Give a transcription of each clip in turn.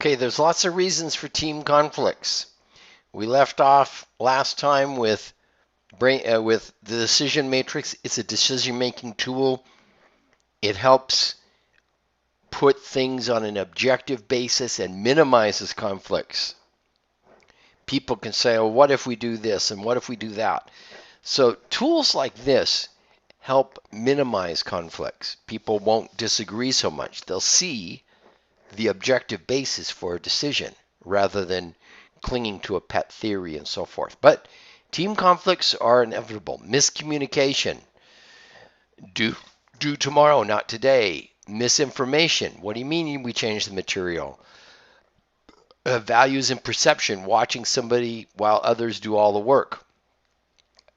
Okay, there's lots of reasons for team conflicts. We left off last time with with the decision matrix. It's a decision-making tool. It helps put things on an objective basis and minimizes conflicts. People can say, oh, what if we do this and what if we do that? So tools like this help minimize conflicts. People won't disagree so much. They'll see the objective basis for a decision rather than clinging to a pet theory and so forth. But team conflicts are inevitable. Miscommunication. Do tomorrow, not today. Misinformation. What do you mean we change the material? Values and perception. Watching somebody while others do all the work.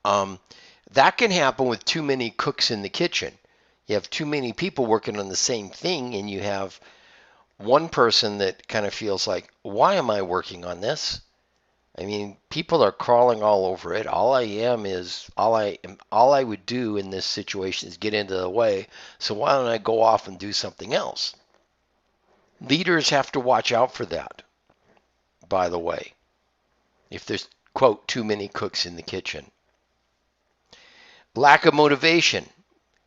That can happen with too many cooks in the kitchen. You have too many people working on the same thing, and you have one person that kind of feels like, why am I working on this? I mean, people are crawling all over it. All I would do in this situation is get into the way. So why don't I go off and do something else? Leaders have to watch out for that, by the way, if there's, quote, too many cooks in the kitchen. Lack of motivation.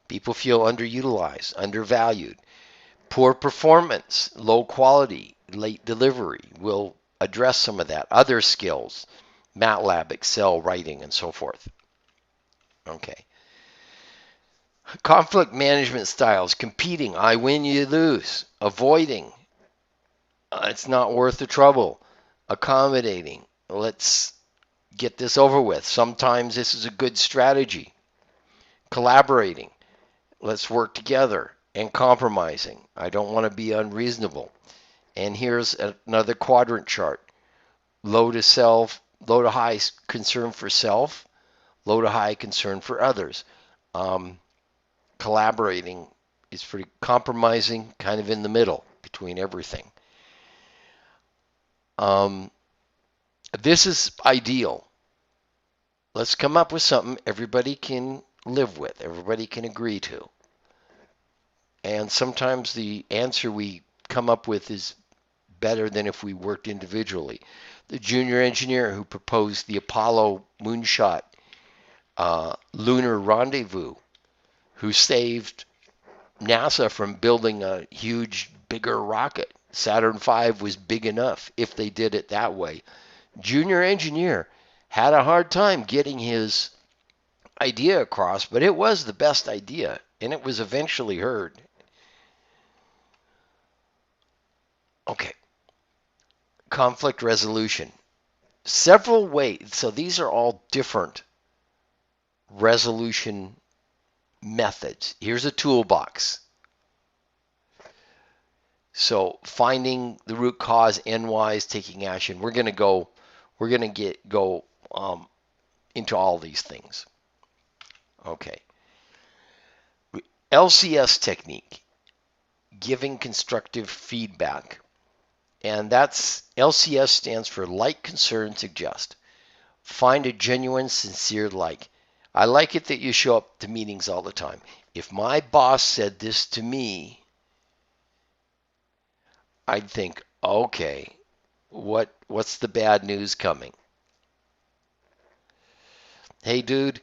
People feel underutilized, undervalued. Poor performance, low quality, late delivery will address some of that. Other skills, MATLAB, Excel, writing, and so forth. Okay. Conflict management styles, competing, I win, you lose. Avoiding, it's not worth the trouble. Accommodating, let's get this over with. Sometimes this is a good strategy. Collaborating, let's work together. And compromising, I don't want to be unreasonable. And here's another quadrant chart. Low to high concern for self, low to high concern for others. Collaborating is pretty compromising, kind of in the middle between everything. This is ideal. Let's come up with something everybody can live with, everybody can agree to. And sometimes the answer we come up with is better than if we worked individually. The junior engineer who proposed the Apollo moonshot lunar rendezvous, who saved NASA from building a huge, bigger rocket. Saturn V was big enough if they did it that way. Junior engineer had a hard time getting his idea across, but it was the best idea, and it was eventually heard. Okay. Conflict resolution. Several ways. So these are all different resolution methods. Here's a toolbox. So finding the root cause, NYs, taking action. We're going to go into all these things. Okay. LCS technique, giving constructive feedback. And that's LCS stands for like, concern, suggest. Find a genuine, sincere like. I like it that you show up to meetings all the time. If my boss said this to me, I'd think, okay, what's the bad news coming? Hey dude,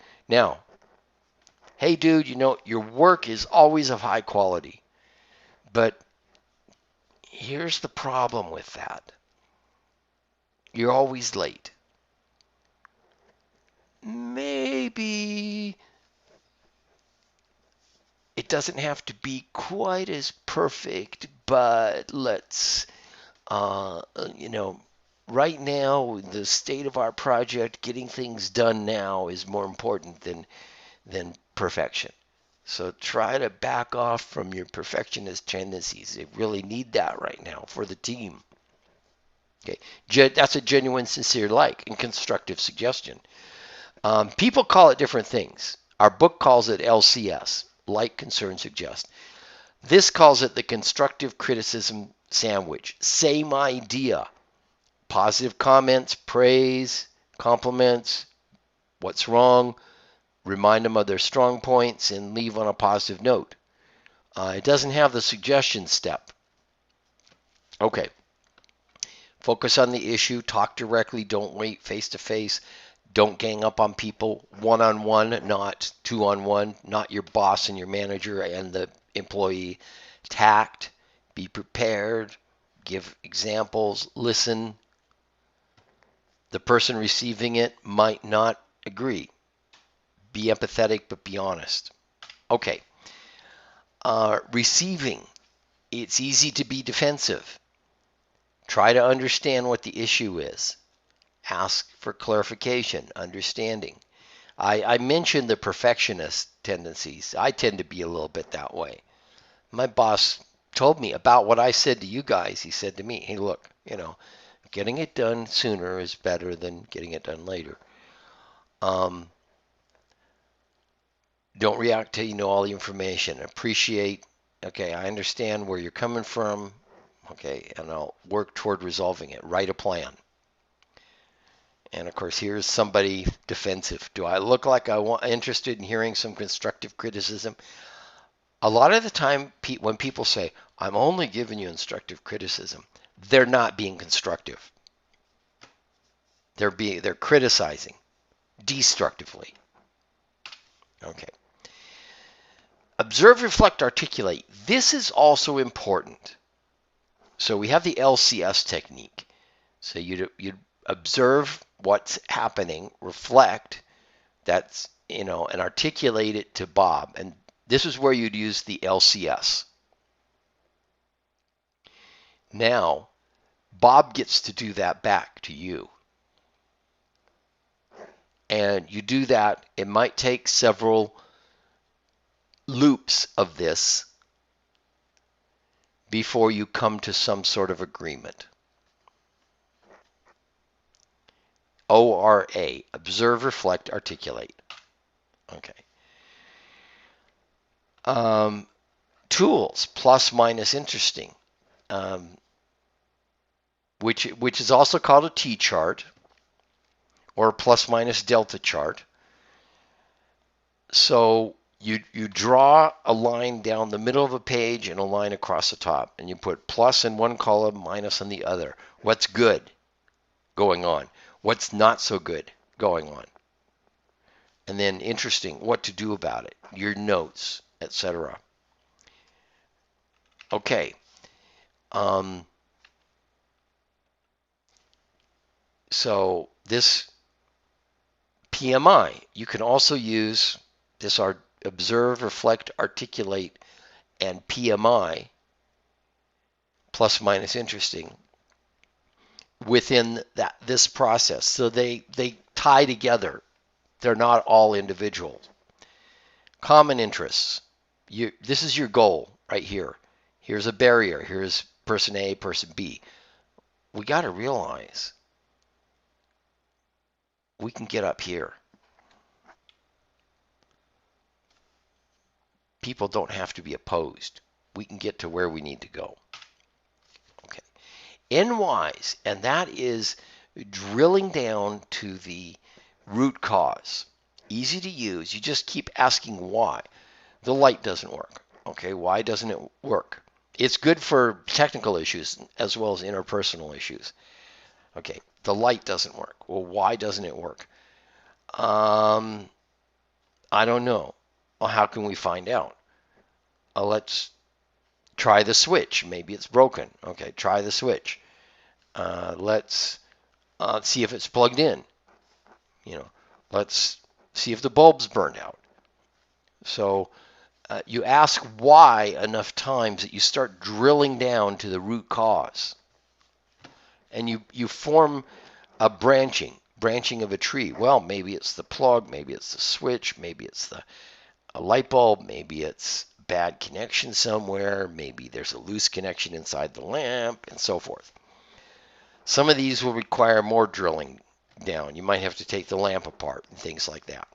your work is always of high quality. But here's the problem with that. You're always late. Maybe it doesn't have to be quite as perfect, but let's, right now, the state of our project, getting things done now is more important than perfection. So try to back off from your perfectionist tendencies. They really need that right now for the team. Okay, that's a genuine, sincere like and constructive suggestion. People call it different things. Our book calls it LCS, like, concern, suggest. This calls it the constructive criticism sandwich. Same idea. Positive comments, praise, compliments, what's wrong, remind them of their strong points, and leave on a positive note. It doesn't have the suggestion step. Okay. Focus on the issue. Talk directly. Don't wait face to face. Don't gang up on people one-on-one, not two-on-one, not your boss and your manager and the employee. Tact. Be prepared. Give examples. Listen. The person receiving it might not agree. Be empathetic, but be honest. Okay. Receiving. It's easy to be defensive. Try to understand what the issue is. Ask for clarification, understanding. I mentioned the perfectionist tendencies. I tend to be a little bit that way. My boss told me about what I said to you guys. He said to me, hey, look, getting it done sooner is better than getting it done later. Don't react till you know all the information. Appreciate, okay, I understand where you're coming from, okay, and I'll work toward resolving it. Write a plan. And of course, here's somebody defensive. Do I look like interested in hearing some constructive criticism? A lot of the time, when people say, I'm only giving you constructive criticism, they're not being constructive. They're criticizing destructively. Okay. Observe, reflect, articulate. This is also important. So we have the LCS technique. So you'd observe what's happening, reflect, and articulate it to Bob. And this is where you'd use the LCS. Now, Bob gets to do that back to you. And you do that, it might take several loops of this before you come to some sort of agreement. ORA, observe, reflect, articulate. Okay. Tools, plus, minus, interesting, which is also called a T-chart or a plus, minus, delta chart. So you draw a line down the middle of a page and a line across the top, and you put plus in one column, minus in the other. What's good going on? What's not so good going on? And then interesting, what to do about it, your notes, etc. Okay. So this PMI, you can also use this observe, reflect, articulate, and PMI, plus, minus, interesting, within this process. So they tie together. They're not all individual. Common interests. This is your goal right here. Here's a barrier. Here's person A, person B. We got to realize we can get up here. People don't have to be opposed. We can get to where we need to go. Okay. N-wise, and that is drilling down to the root cause. Easy to use. You just keep asking why. The light doesn't work. Okay, why doesn't it work? It's good for technical issues as well as interpersonal issues. Okay, the light doesn't work. Well, why doesn't it work? I don't know. Well, how can we find out? Let's try the switch. Maybe it's broken. Okay, try the switch. Let's see if it's plugged in. Let's see if the bulb's burned out. So you ask why enough times that you start drilling down to the root cause. And you form a branching of a tree. Well, maybe it's the plug, maybe it's the switch, maybe it's a light bulb, maybe it's bad connection somewhere, maybe there's a loose connection inside the lamp, and so forth. Some of these will require more drilling down. You might have to take the lamp apart and things like that.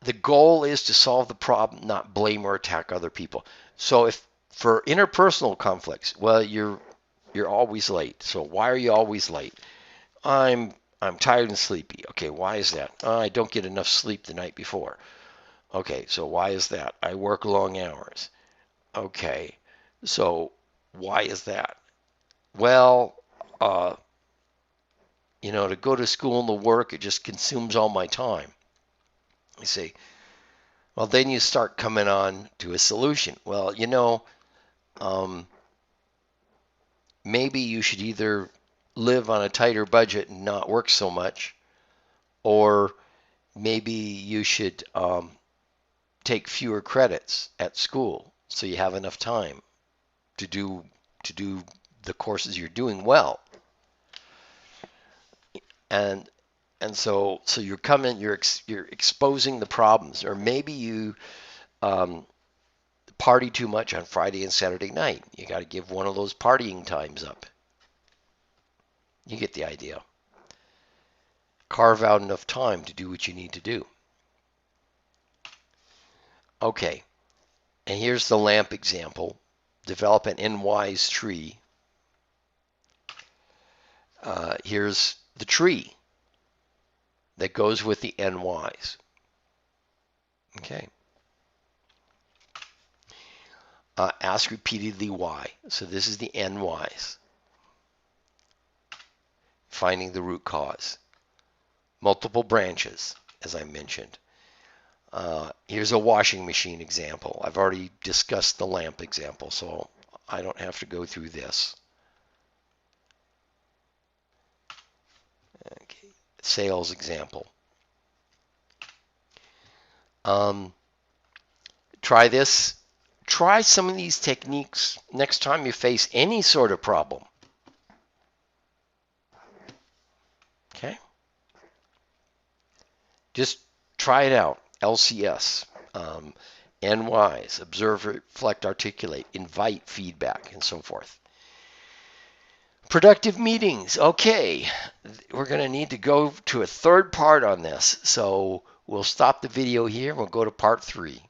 The goal is to solve the problem, not blame or attack other people. So if for interpersonal conflicts, well, you're always late. So why are you always late? I'm tired and sleepy. Okay, why is that? I don't get enough sleep the night before. Okay, so why is that? I work long hours. Okay, so why is that? Well, uh, to go to school and to work, it just consumes all my time. You see, well, then you start coming on to a solution. Well, um, maybe you should either live on a tighter budget and not work so much, or maybe you should take fewer credits at school so you have enough time to do the courses you're doing well. And so you're exposing the problems, or maybe you um, party too much on Friday and Saturday night. You got to give one of those partying times up. You get the idea. Carve out enough time to do what you need to do. Okay, and here's the lamp example. Develop an N-wise tree. Here's the tree that goes with the N-wise. Okay. Ask repeatedly why. So this is the N-wise. Finding the root cause. Multiple branches, as I mentioned. Here's a washing machine example. I've already discussed the lamp example, so I don't have to go through this. Okay. Sales example. Try this. Try some of these techniques next time you face any sort of problem. Okay? Just try it out. LCS. NYs. Observe, reflect, articulate. Invite feedback, and so forth. Productive meetings. Okay. We're going to need to go to a third part on this. So we'll stop the video here. We'll go to part 3.